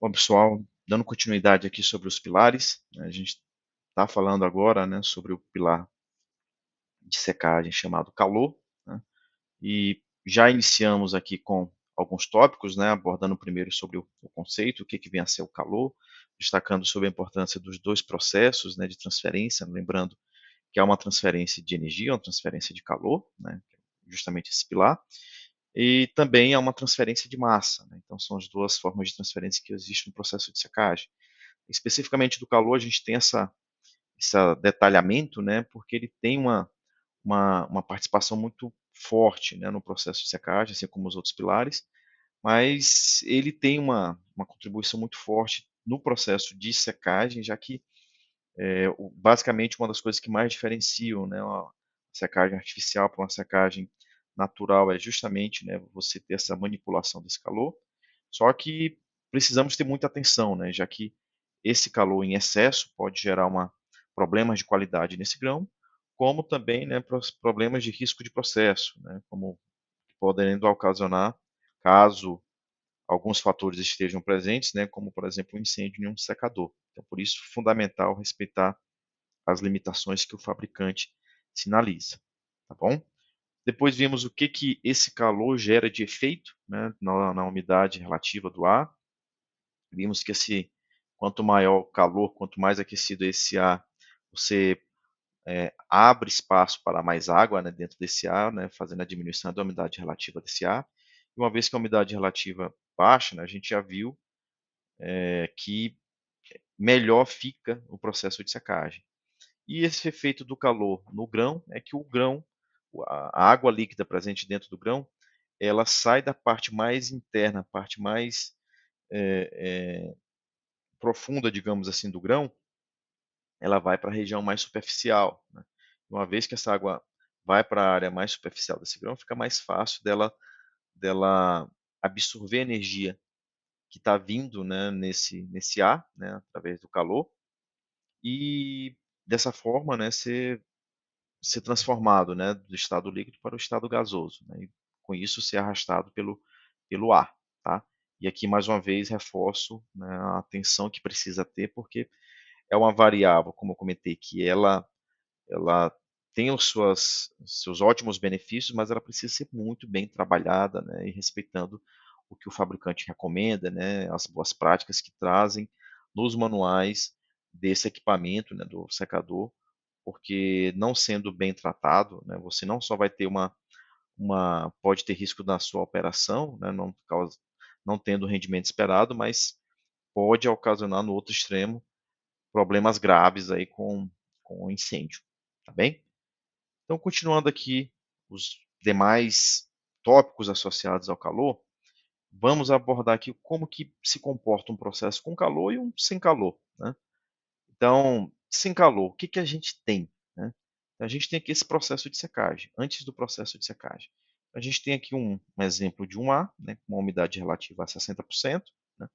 Bom, pessoal, dando continuidade aqui sobre os pilares, né, a gente está falando agora, né, sobre o pilar de secagem chamado calor, né, e já iniciamos aqui com alguns tópicos, né, abordando primeiro sobre o conceito, o que, que vem a ser o calor, destacando sobre a importância dos dois processos, né, de transferência, lembrando que há uma transferência de energia, uma transferência de calor, né, justamente esse pilar, e também há uma transferência de massa, né, então são as duas formas de transferência que existem no processo de secagem. Especificamente do calor, a gente tem esse detalhamento, né, porque ele tem uma participação muito forte, né, no processo de secagem, assim como os outros pilares, mas ele tem uma contribuição muito forte no processo de secagem, já que basicamente uma das coisas que mais diferenciam, né, a secagem artificial para uma secagem natural é justamente, né, você ter essa manipulação desse calor. Só que precisamos ter muita atenção, né, já que esse calor em excesso pode gerar problemas de qualidade nesse grão, como também, né, problemas de risco de processo, né, como podendo ocasionar caso alguns fatores estejam presentes, né, como por exemplo um incêndio em um secador. Então, por isso, é fundamental respeitar as limitações que o fabricante sinaliza, tá bom? Depois vimos o que, que esse calor gera de efeito, né, na umidade relativa do ar. Vimos que quanto maior o calor, quanto mais aquecido esse ar, você abre espaço para mais água, né, dentro desse ar, né, fazendo a diminuição da umidade relativa desse ar. E uma vez que a umidade relativa baixa, né, a gente já viu que melhor fica o processo de secagem. E esse efeito do calor no grão é que o grão, a água líquida presente dentro do grão, ela sai da parte mais interna, a parte mais profunda, digamos assim, do grão, ela vai para a região mais superficial, né? Uma vez que essa água vai para a área mais superficial desse grão, fica mais fácil dela absorver a energia que está vindo, né, nesse ar, né, através do calor, e dessa forma, né, ser transformado, né, do estado líquido para o estado gasoso, né, e com isso ser arrastado pelo ar, tá? E aqui mais uma vez reforço, né, a atenção que precisa ter, porque é uma variável, como eu comentei, que ela tem seus ótimos benefícios, mas ela precisa ser muito bem trabalhada, né, e respeitando o que o fabricante recomenda, né, as boas práticas que trazem nos manuais desse equipamento, né, do secador, porque não sendo bem tratado, né, você não só vai ter pode ter risco na sua operação, né, não tendo o rendimento esperado, mas pode ocasionar no outro extremo problemas graves aí com incêndio, tá bem? Então, continuando aqui os demais tópicos associados ao calor, vamos abordar aqui como que se comporta um processo com calor e um sem calor, né? Então, sem calor, o que que a gente tem, né? Então, a gente tem aqui esse processo de secagem. Antes do processo de secagem, a gente tem aqui um exemplo de um ar, né, com uma umidade relativa a 60%, né?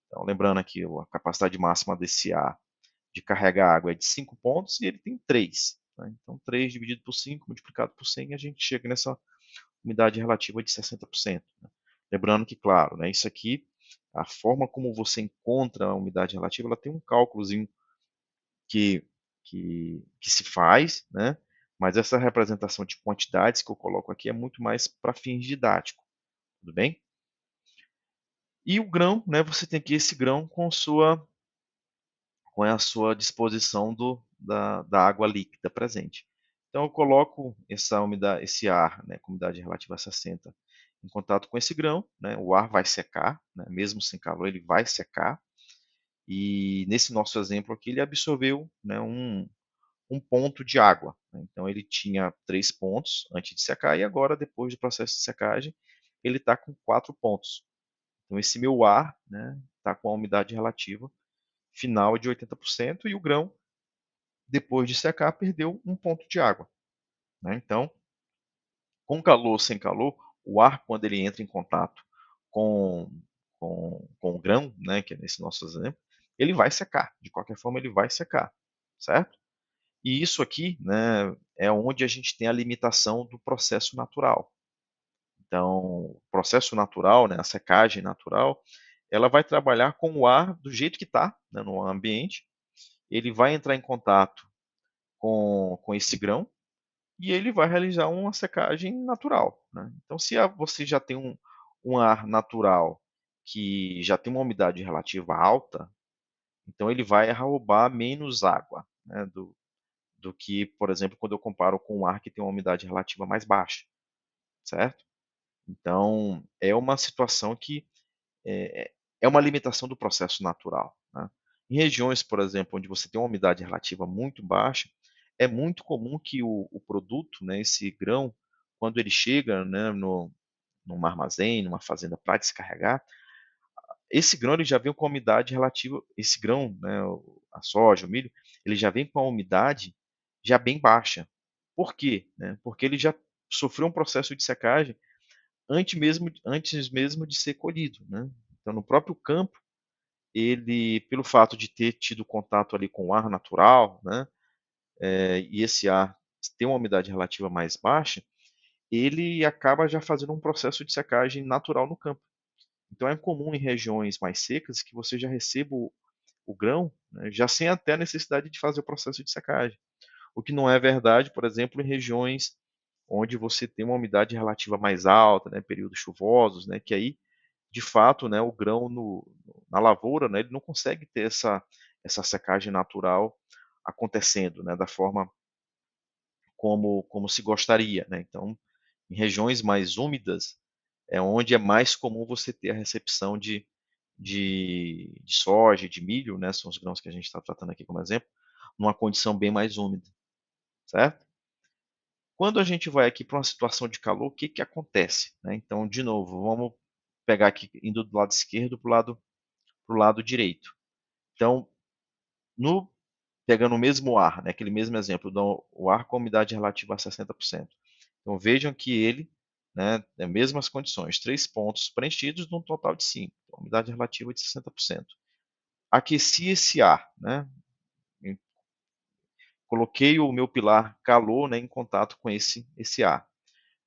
Então, lembrando aqui, a capacidade máxima desse ar de carregar água é de 5 pontos e ele tem 3. Né? Então, 3 dividido por 5 multiplicado por 100, a gente chega nessa umidade relativa de 60%. Né? Lembrando que, claro, né, isso aqui, a forma como você encontra a umidade relativa, ela tem um cálculozinho que, que se faz, né? Mas essa representação de quantidades que eu coloco aqui é muito mais para fins didáticos, tudo bem? E o grão, né? Você tem aqui esse grão com a sua disposição da água líquida presente. Então eu coloco essa umidade, esse ar, né, com umidade relativa a 60, em contato com esse grão, né, o ar vai secar, né, mesmo sem calor ele vai secar, e nesse nosso exemplo aqui ele absorveu, né, um ponto de água. Né? Então ele tinha 3 pontos antes de secar e agora, depois do processo de secagem, ele está com 4 pontos. Então esse meu ar está com a umidade relativa final de 80% e o grão, depois de secar, perdeu um ponto de água. Né? Então, com calor ou sem calor, o ar, quando ele entra em contato com, com o grão, né, que é nesse nosso exemplo, ele vai secar. De qualquer forma, ele vai secar, certo? E isso aqui, né, é onde a gente tem a limitação do processo natural. Então, o processo natural, né, a secagem natural, ela vai trabalhar com o ar do jeito que está, né, no ambiente, ele vai entrar em contato com esse grão e ele vai realizar uma secagem natural, né? Então, se você já tem um ar natural que já tem uma umidade relativa alta, então ele vai roubar menos água, né, do que, por exemplo, quando eu comparo com um ar que tem uma umidade relativa mais baixa, certo? Então, é uma situação que é uma limitação do processo natural, né? Em regiões, por exemplo, onde você tem uma umidade relativa muito baixa, é muito comum que o produto, né, esse grão, quando ele chega, né, num armazém, numa fazenda para descarregar, esse grão ele já vem com a umidade relativa, esse grão, né, a soja, o milho, ele já vem com a umidade já bem baixa. Por quê? Né? Porque ele já sofreu um processo de secagem antes mesmo de ser colhido, né? Então, no próprio campo, ele, pelo fato de ter tido contato ali com o ar natural, né, e esse ar tem uma umidade relativa mais baixa, ele acaba já fazendo um processo de secagem natural no campo. Então é comum em regiões mais secas que você já receba o grão, né, já sem até a necessidade de fazer o processo de secagem. O que não é verdade, por exemplo, em regiões onde você tem uma umidade relativa mais alta, né, períodos chuvosos, né, que aí, de fato, né, o grão na lavoura, né, ele não consegue ter essa secagem natural acontecendo, né, da forma como se gostaria, né. Então, em regiões mais úmidas, é onde é mais comum você ter a recepção de soja, de milho, né, são os grãos que a gente está tratando aqui como exemplo, numa condição bem mais úmida, certo? Quando a gente vai aqui para uma situação de calor, o que que acontece, né? Então, de novo, vamos pegar aqui indo do lado esquerdo para o lado direito. Então, no pegando o mesmo ar, né, aquele mesmo exemplo, o ar com umidade relativa a 60%. Então, vejam que ele, né, é mesmas condições, 3 pontos preenchidos num total de 5, então, umidade relativa de 60%. Aqueci esse ar, né, coloquei o meu pilar calor, né, em contato com esse ar.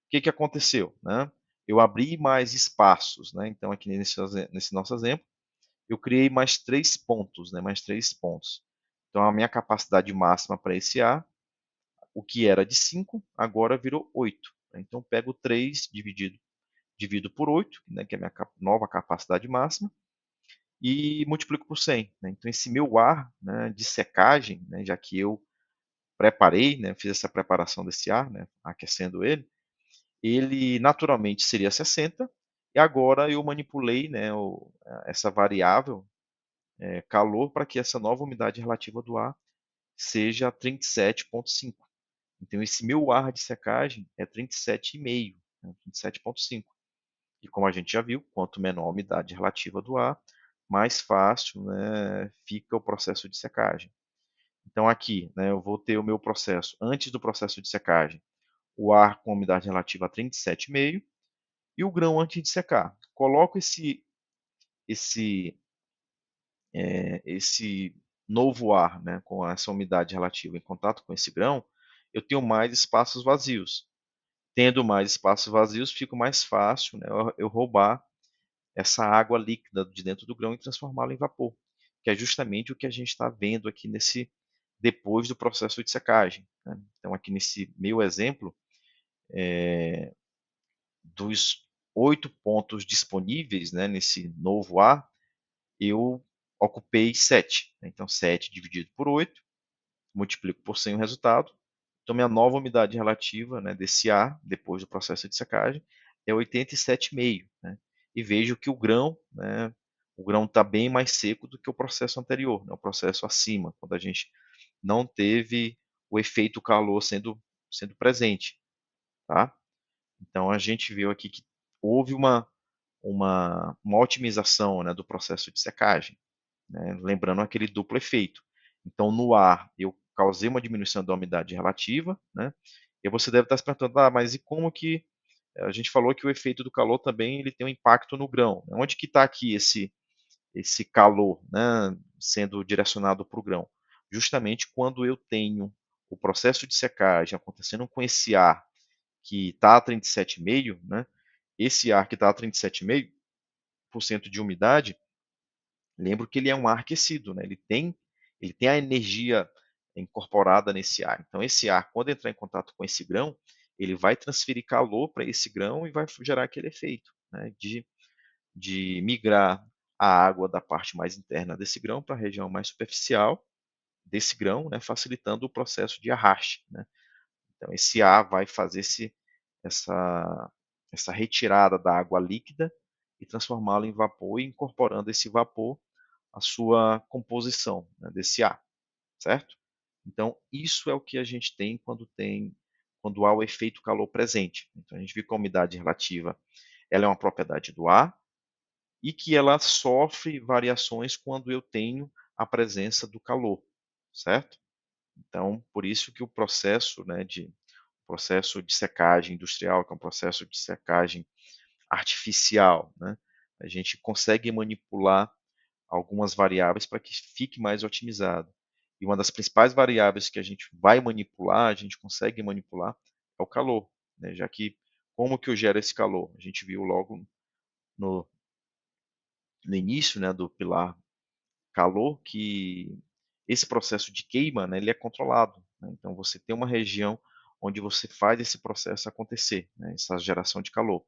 O que que aconteceu, né? Eu abri mais espaços, né? Então aqui nesse nosso exemplo, eu criei mais 3 pontos, né? Mais 3 pontos. Então a minha capacidade máxima para esse ar, o que era de 5, agora virou 8. Então pego 3 divido por 8, né? Que é a minha nova capacidade máxima, e multiplico por 100. Né? Então esse meu ar, né, de secagem, né, já que eu preparei, né, fiz essa preparação desse ar, né, aquecendo ele naturalmente seria 60, e agora eu manipulei, né, essa variável calor para que essa nova umidade relativa do ar seja 37,5. Então esse meu ar de secagem é 37,5, né, 37,5. E como a gente já viu, quanto menor a umidade relativa do ar, mais fácil, né, fica o processo de secagem. Então aqui, né, eu vou ter o meu processo antes do processo de secagem, o ar com umidade relativa a 37,5 e o grão antes de secar. Coloco esse, esse novo ar, né, com essa umidade relativa em contato com esse grão, eu tenho mais espaços vazios. Tendo mais espaços vazios, fica mais fácil, né, eu roubar essa água líquida de dentro do grão e transformá-la em vapor, que é justamente o que a gente está vendo aqui depois do processo de secagem. Né? Então, aqui nesse meu exemplo, dos 8 pontos disponíveis, né, nesse novo ar, eu ocupei 7. Então, 7 dividido por 8, multiplico por 100 o resultado. Então, minha nova umidade relativa, né, desse ar, depois do processo de secagem, é 87,5. Né? E vejo que o grão está bem mais seco do que o processo anterior, né, o processo acima, quando a gente não teve o efeito calor sendo presente. Tá? Então, a gente viu aqui que houve uma otimização, né, do processo de secagem, né, lembrando aquele duplo efeito. Então, no ar, eu causei uma diminuição da umidade relativa, né, e você deve estar se perguntando, mas e como que a gente falou que o efeito do calor também ele tem um impacto no grão? Onde que está aqui esse calor, né, sendo direcionado para o grão? Justamente quando eu tenho o processo de secagem acontecendo com esse ar que está a 37,5, né, esse ar que está a 37,5% de umidade, lembro que ele é um ar aquecido, né? Ele tem a energia incorporada nesse ar. Então, esse ar, quando entrar em contato com esse grão, ele vai transferir calor para esse grão e vai gerar aquele efeito, né, de migrar a água da parte mais interna desse grão para a região mais superficial desse grão, né, facilitando o processo de arraste, né? Então, esse ar vai fazer essa, essa retirada da água líquida e transformá-la em vapor e incorporando esse vapor à sua composição, né, desse ar, certo? Então, isso é o que a gente quando há o efeito calor presente. Então, a gente viu que a umidade relativa ela é uma propriedade do ar e que ela sofre variações quando eu tenho a presença do calor, certo? Então, por isso que o processo de secagem industrial, que é um processo de secagem artificial, né? A gente consegue manipular algumas variáveis para que fique mais otimizado. E uma das principais variáveis que a gente vai manipular, a gente consegue manipular, é o calor, né? Já que como que eu gero esse calor? A gente viu logo no, no início, né, do pilar calor que esse processo de queima, né, ele é controlado, né? Então você tem uma região onde você faz esse processo acontecer, né, essa geração de calor.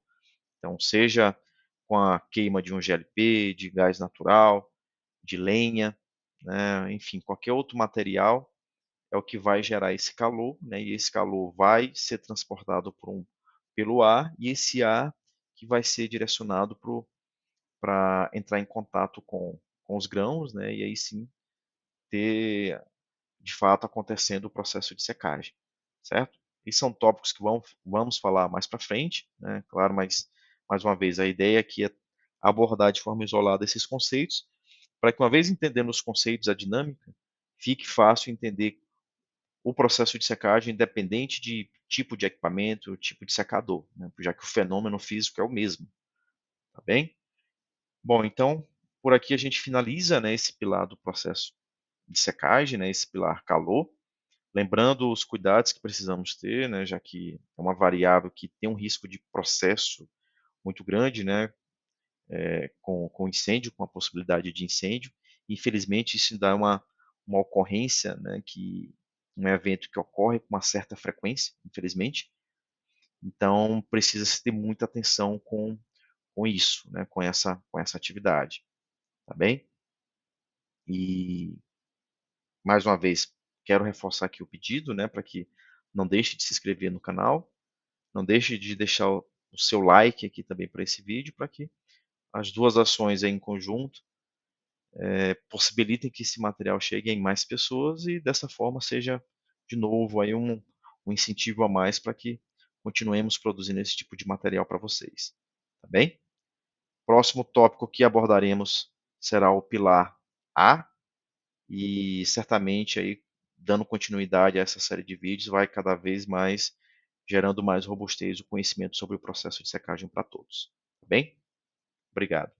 Então, seja com a queima de um GLP, de gás natural, de lenha, né, enfim, qualquer outro material é o que vai gerar esse calor, né, e esse calor vai ser transportado pelo ar, e esse ar que vai ser direcionado para entrar em contato com os grãos, né, e aí sim ter de fato acontecendo o processo de secagem, certo? E são tópicos que vamos falar mais para frente, né? Claro, mas mais uma vez a ideia aqui é abordar de forma isolada esses conceitos, para que uma vez entendendo os conceitos, a dinâmica, fique fácil entender o processo de secagem independente de tipo de equipamento, tipo de secador, né? Já que o fenômeno físico é o mesmo, tá bem? Bom, então por aqui a gente finaliza, né, esse pilar do processo de secagem, né, esse pilar calor. Lembrando os cuidados que precisamos ter, né, já que é uma variável que tem um risco de processo muito grande, né, com incêndio, com a possibilidade de incêndio. Infelizmente, isso dá uma ocorrência, né, um evento que ocorre com uma certa frequência, infelizmente. Então, precisa-se ter muita atenção com isso, né, com essa atividade, tá bem? E, mais uma vez, quero reforçar aqui o pedido, né, para que não deixe de se inscrever no canal. Não deixe de deixar o seu like aqui também para esse vídeo, para que as duas ações aí em conjunto possibilitem que esse material chegue em mais pessoas e dessa forma seja de novo aí um incentivo a mais para que continuemos produzindo esse tipo de material para vocês. Tá bem? Próximo tópico que abordaremos será o pilar A e certamente aí dando continuidade a essa série de vídeos vai cada vez mais gerando mais robustez o conhecimento sobre o processo de secagem para todos. Tá bem? Obrigado.